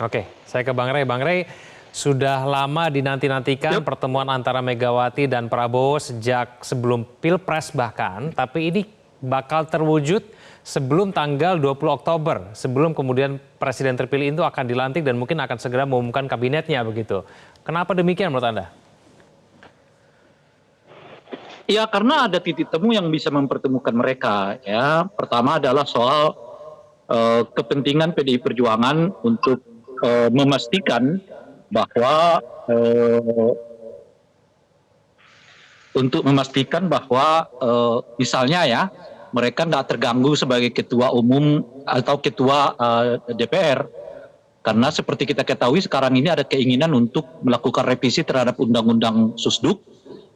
Oke, saya ke Bang Rey. Bang Rey, sudah lama dinanti-nantikan pertemuan antara Megawati dan Prabowo sejak sebelum Pilpres bahkan, tapi ini bakal terwujud sebelum tanggal 20 Oktober, sebelum kemudian presiden terpilih itu akan dilantik dan mungkin akan segera mengumumkan kabinetnya begitu. Kenapa demikian menurut Anda? Ya, karena ada titik temu yang bisa mempertemukan mereka. Ya, pertama adalah soal kepentingan PDI Perjuangan memastikan bahwa misalnya ya mereka tidak terganggu sebagai ketua umum atau ketua DPR, karena seperti kita ketahui sekarang ini ada keinginan untuk melakukan revisi terhadap undang-undang Susduk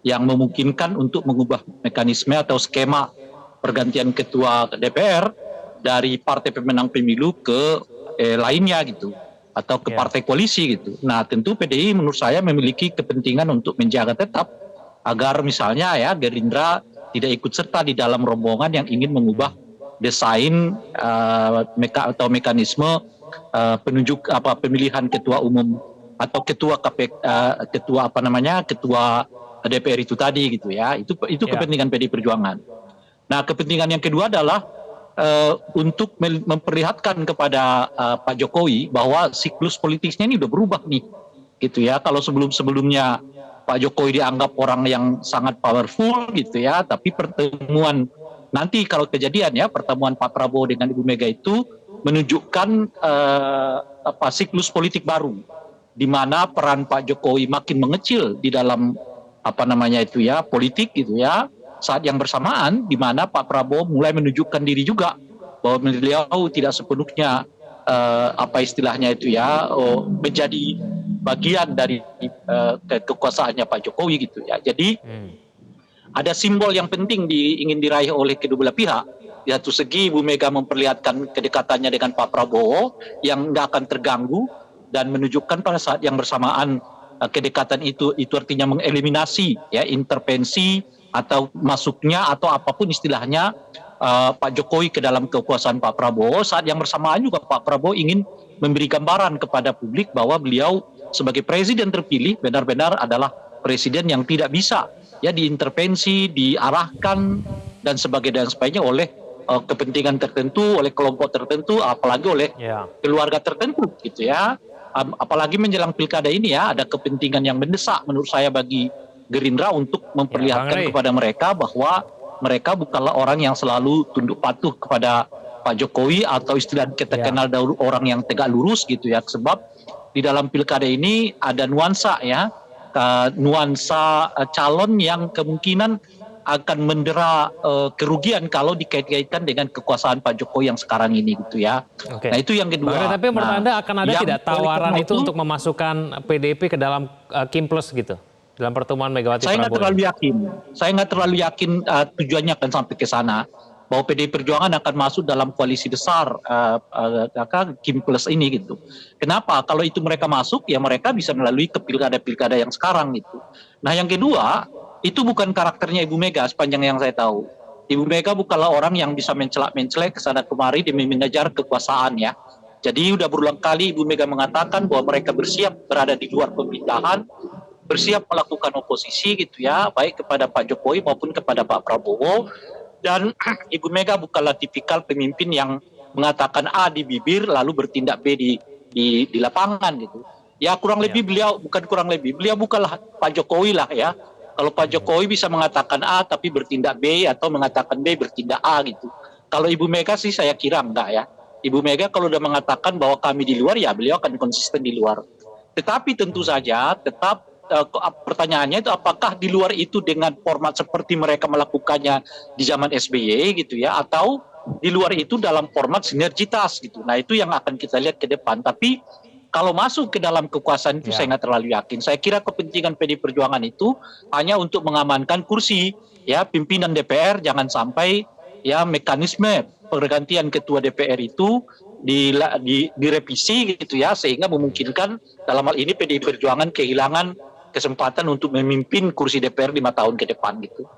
yang memungkinkan untuk mengubah mekanisme atau skema pergantian ketua DPR dari partai pemenang pemilu ke lainnya gitu, atau ke partai koalisi gitu. Nah, tentu PDI menurut saya memiliki kepentingan untuk menjaga tetap agar misalnya ya Gerindra tidak ikut serta di dalam rombongan yang ingin mengubah desain atau mekanisme pemilihan ketua umum atau ketua DPR itu tadi gitu ya. Itu kepentingan PDI Perjuangan. Nah, kepentingan yang kedua adalah untuk memperlihatkan kepada Pak Jokowi bahwa siklus politiknya ini udah berubah nih, gitu ya. Kalau sebelum-sebelumnya Pak Jokowi dianggap orang yang sangat powerful gitu ya, tapi pertemuan nanti kalau kejadian ya pertemuan Pak Prabowo dengan Ibu Mega itu menunjukkan siklus politik baru, di mana peran Pak Jokowi makin mengecil di dalam politik gitu ya. Saat yang bersamaan di mana Pak Prabowo mulai menunjukkan diri juga bahwa beliau tidak sepenuhnya menjadi bagian dari kekuasaannya Pak Jokowi gitu ya. Jadi ada simbol yang penting ingin diraih oleh kedua belah pihak. Di satu segi Ibu Mega memperlihatkan kedekatannya dengan Pak Prabowo yang nggak akan terganggu dan menunjukkan pada saat yang bersamaan kedekatan itu artinya mengeliminasi ya intervensi atau masuknya atau apapun istilahnya Pak Jokowi ke dalam kekuasaan Pak Prabowo. Saat yang bersamaan juga Pak Prabowo ingin memberi gambaran kepada publik bahwa beliau sebagai presiden terpilih benar-benar adalah presiden yang tidak bisa ya diintervensi, diarahkan dan sebagainya oleh kepentingan tertentu, oleh kelompok tertentu, apalagi oleh keluarga tertentu gitu ya. Apalagi menjelang pilkada ini ya, ada kepentingan yang mendesak menurut saya bagi Gerindra untuk memperlihatkan kepada mereka bahwa mereka bukanlah orang yang selalu tunduk patuh kepada Pak Jokowi atau istilah kita kenal dahulu orang yang tegak lurus gitu ya. Sebab di dalam pilkada ini ada nuansa ya, nuansa calon yang kemungkinan akan mendera kerugian kalau dikait-kaitkan dengan kekuasaan Pak Jokowi yang sekarang ini gitu ya. Nah, itu yang kedua. Tapi menurut Anda akan ada tidak tawaran itu untuk memasukkan PDIP ke dalam Kim-Plus gitu? Dalam pertemuan Megawati Prabowo? Saya nggak terlalu yakin tujuannya akan sampai ke sana. Bahwa PDI Perjuangan akan masuk dalam koalisi besar Kim-Plus ini gitu. Kenapa? Kalau itu mereka masuk, ya mereka bisa melalui ke pilkada-pilkada yang sekarang gitu. Nah, yang kedua, itu bukan karakternya Ibu Mega sepanjang yang saya tahu. Ibu Mega bukanlah orang yang bisa mencelak-mencelek ke sana kemari demi mengejar kekuasaan ya. Jadi udah berulang kali Ibu Mega mengatakan bahwa mereka bersiap berada di luar pemerintahan, bersiap melakukan oposisi gitu ya, baik kepada Pak Jokowi maupun kepada Pak Prabowo. Dan Ibu Mega bukanlah tipikal pemimpin yang mengatakan A di bibir lalu bertindak B di lapangan gitu. Ya beliau bukanlah Pak Jokowi lah ya. Kalau Pak Jokowi bisa mengatakan A tapi bertindak B atau mengatakan B bertindak A gitu. Kalau Ibu Mega sih saya kira enggak ya. Ibu Mega kalau udah mengatakan bahwa kami di luar ya beliau akan konsisten di luar. Tetapi tentu saja pertanyaannya itu apakah di luar itu dengan format seperti mereka melakukannya di zaman SBY gitu ya, atau di luar itu dalam format sinergitas gitu. Nah, itu yang akan kita lihat ke depan. Tapi kalau masuk ke dalam kekuasaan itu saya nggak terlalu yakin. Saya kira kepentingan PDI Perjuangan itu hanya untuk mengamankan kursi ya pimpinan DPR, jangan sampai ya mekanisme pergantian ketua DPR itu direvisi gitu ya, sehingga memungkinkan dalam hal ini PDI Perjuangan kehilangan kesempatan untuk memimpin kursi DPR 5 tahun ke depan gitu.